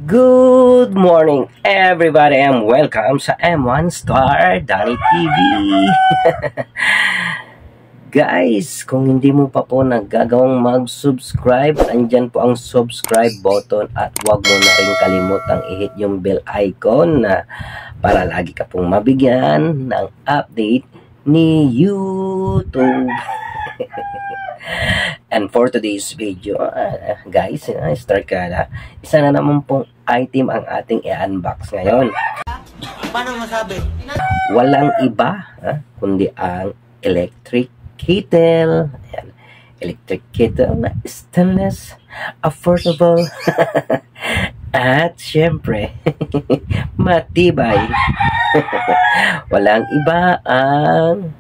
Good morning everybody and welcome sa M1 Star Danny TV. Guys, kung hindi mo pa po naggagawang mag-subscribe, andyan po ang subscribe button at huwag mo na rin kalimutang i-hit yung bell icon na para lagi ka pong mabigyan ng update ni YouTube. And for today's video, guys, start ka na. Isa na naman pong item ang ating i-unbox ngayon. Paano masabi? Walang iba, kundi ang electric kettle. Ayan. Electric kettle na stainless, affordable, at syempre, matibay. Walang iba ang...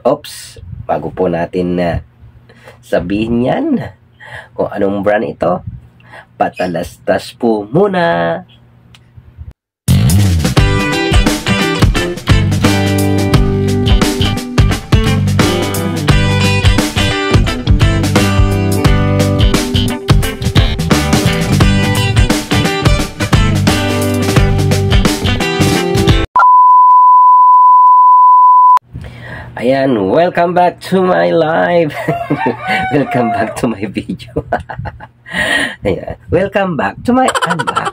Oops! Bago po natin sabihin yan kung anong brand ito, patalastas po muna. Ayan, welcome back to my live. Welcome back to my video. Ayan, welcome back to my unbox.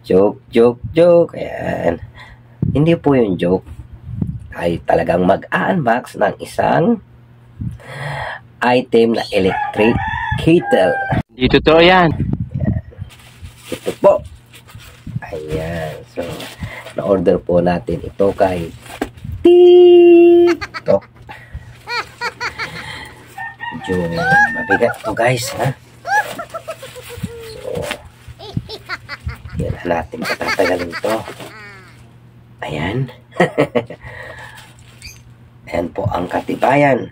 Joke. Ayan. Hindi po yung joke. Ay talagang mag-unbox ng isang item na electric kettle. Hindi totoo yan. Ayan. Ito po. Ayan. So, na-order po natin ito kay TikTok. Medyo mabigat to guys, ha? So, yan na natin patatagalin to. Ayan. Ayan po ang katibayan.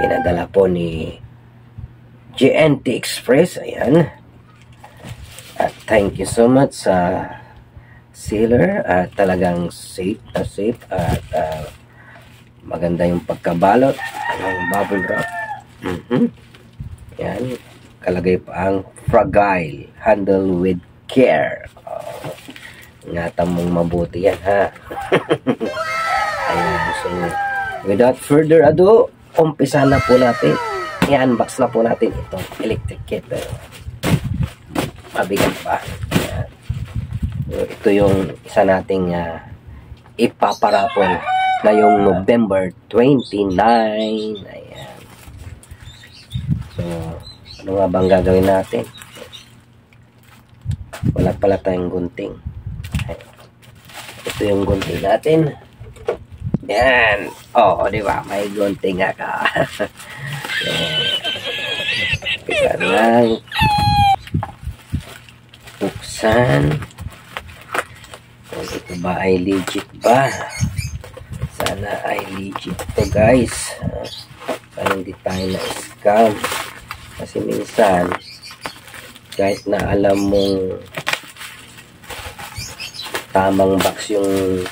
Pinadala po ni GNT Express. Ayan. At thank you so much sa sealer at talagang safe at maganda yung pagkabalot ng bubble wrap. Yan, kalagay pa ang fragile, handle with care. Ingatan mong mabuti yan, ha. Ayan, so without further ado, umpisa na po natin, i-unbox na po natin itong electric kettle. Mabigat pa. Ayan. Ito yung isa nating ipaparapon ngayong November 29. Ayan. So, ano nga bang gagawin natin? Wala pala tayong gunting. Ayan. Ito yung gunting natin. Ayan. Oh, di ba? May gunting nga ka. So, kita lang. Buksan. Ito ba ay legit ba? Sana ay legit to guys. Para hindi tayo na-scam. Kasi minsan, kahit na alam mong tamang box yung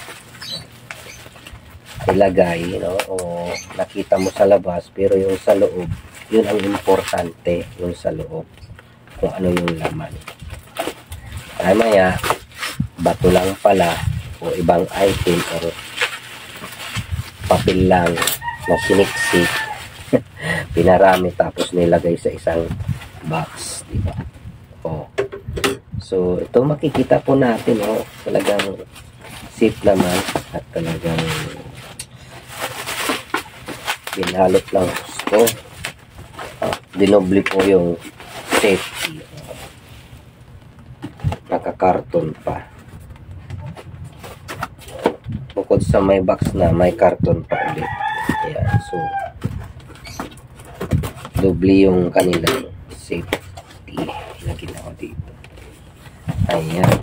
ilagay, no? O nakita mo sa labas, pero yung sa loob, yun ang importante, yung sa loob. Kung ano yung laman. Ay maya, bato lang pala o ibang item or papel lang na siniksik pinarami tapos nilagay sa isang box, diba? Oh. So ito makikita po natin, oh, talagang safe naman at talagang binalot lang gusto. Dinoble po yung safety. Nakakarton pa. Bukod sa may box na, may karton pa ulit. Ayan, so doble yung kanilang safety na ginawa dito. Ayan.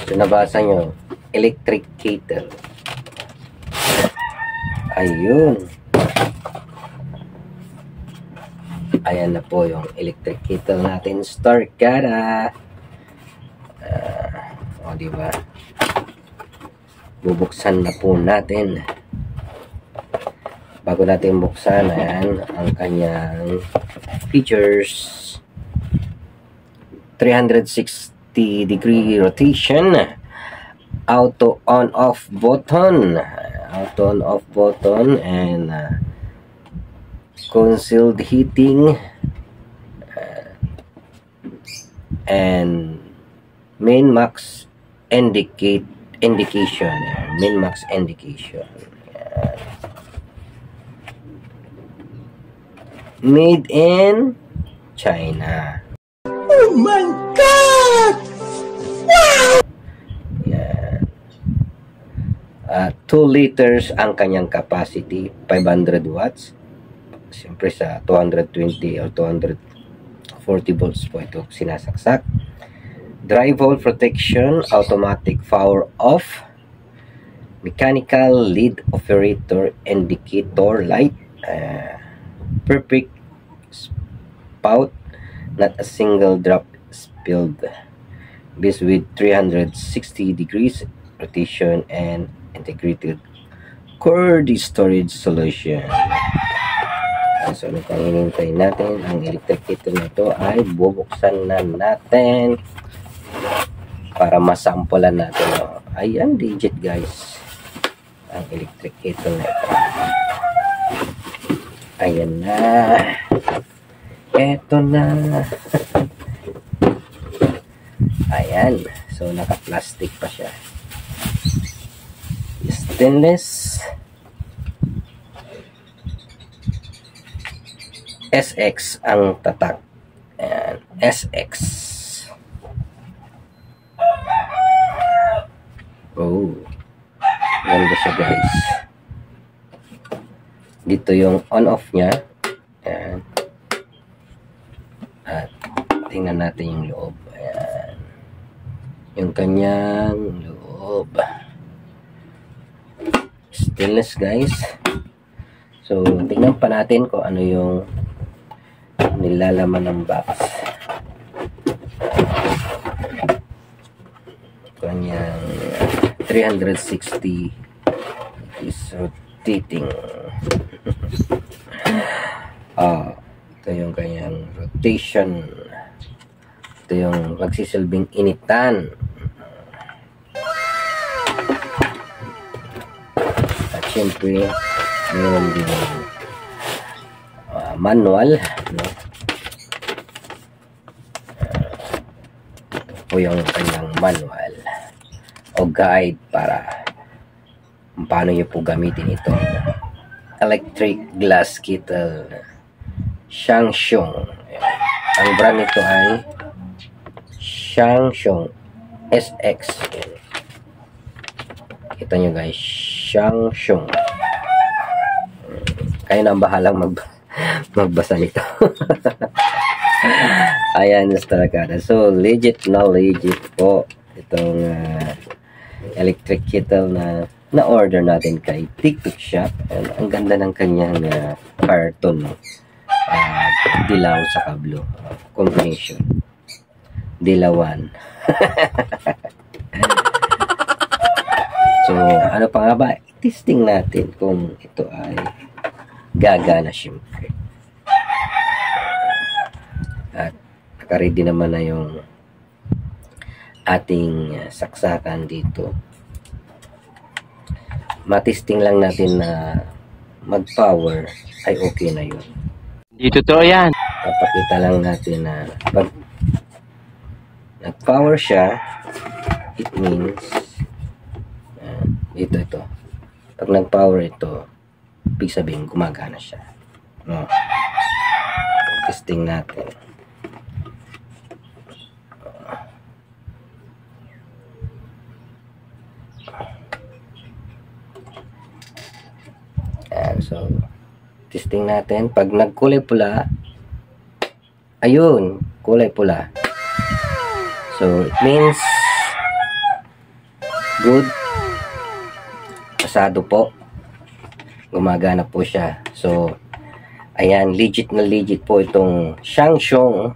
So nabasa nyo, electric kettle. Ayun. Ayan na po yung electric kettle natin. Starkada. O, diba? Bubuksan na po natin. bago natin buksan, ayan, ang kanyang features. 360-degree rotation, auto on-off button, and concealed heating, and min max indication. Made in China. Oh my God! Wow! Yan. 2 liters ang kanyang capacity, 500 watts. Siyempre sa 220 or 240 volts po ito sinasaksak. Dry hole protection, automatic power off, mechanical lead operator indicator light, perfect spout, not a single drop spilled. This with 360 degrees rotation and integrated cord storage solution. So, ano pang hinintay natin? Ang electric kettle na ito ay bubuksan na natin para masampulan natin. Ayan, legit guys. Ang electric kettle na ito. Ayan na. Eto na. Ayan. So, naka-plastic pa siya. Stainless. SX ang tatak. Ayan. SX. Oh. Ganda siya guys. Dito yung on-off niya. Ayan. At tingnan natin yung loob. Ayan. Yung kanyang loob. Stainless guys. So, tingnan pa natin kung ano yung nilalaman ng box. Kanyang 360 is rotating. Ito yung kanyang rotation. Ito yung magsisilbing initan. At syempre, meron din manual, no? O yung kanyang manual o guide para paano nyo po gamitin ito. Electric glass kettle Shangshong. Ang brand nito ay Shangshong SX. Kita nyo guys, Shangshong. Kayo na ang bahalang magbasa nito. Ayan, talaga. So, legit na legit po itong electric kettle na order natin kay TikTok Shop. Ang ganda ng kanyang carton. Dilaw sa kablo. Combination. Dilawan. So, ano pa nga ba? Testing natin kung ito ay gagana syempre. At naka-ready naman na yung ating saksakan dito. Matesting lang natin na mag-power ay okay na yun. Di totoo yan. Papakita lang natin na pag nag-power siya, it means ito. Pag nag-power ito, ibig sabihin gumagana siya. No? Testing natin. So, testing natin. Pag nagkulay pula, ayun, kulay pula. So, it means good. Pasado po. Gumagana po siya. So, ayan, legit na legit po itong Shangshong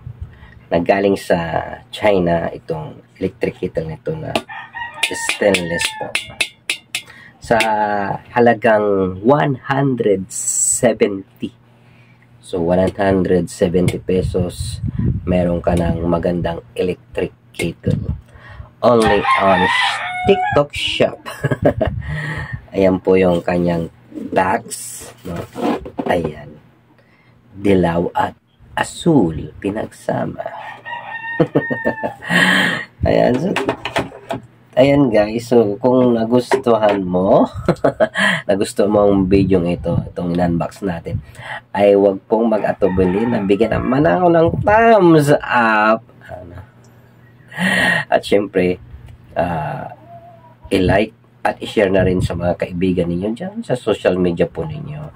na galing sa China. Itong electric kettle nito na stainless po. sa halagang 170. So 170 pesos, meron ka ng magandang electric kettle. Only on TikTok Shop. Ayan po yung kanyang box, no? Ayan. Dilaw at asul pinagsama. Ayan. So, ayan guys. So, kung nagustuhan mo, nagustuhan mo ang video ito, itong in-unbox natin, ay wag pong mag-atubili na bigyan naman ako ng thumbs up. At syempre, i-like at i-share na rin sa mga kaibigan ninyo dyan sa social media po ninyo,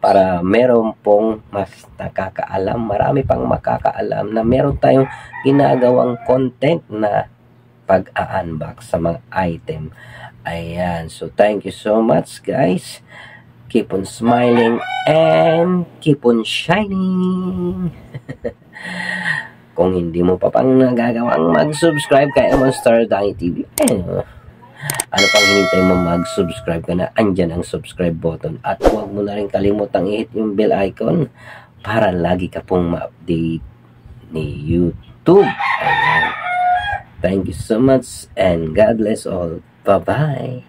para meron pong mas nakakaalam, marami pang makakaalam na meron tayong ginagawang content na pag-unbox sa mga item. Ayan, so thank you so much guys. Keep on smiling and keep on shining. Kung hindi mo pa pang nagagawang mag-subscribe kay Monster Danny TV, ano pang hinintay mo, mag-subscribe ka na. Andyan ang subscribe button. At huwag mo na rin kalimutang i-hit yung bell icon para lagi ka pong ma-update ni YouTube. Ayan. Thank you so much and God bless all. Bye-bye.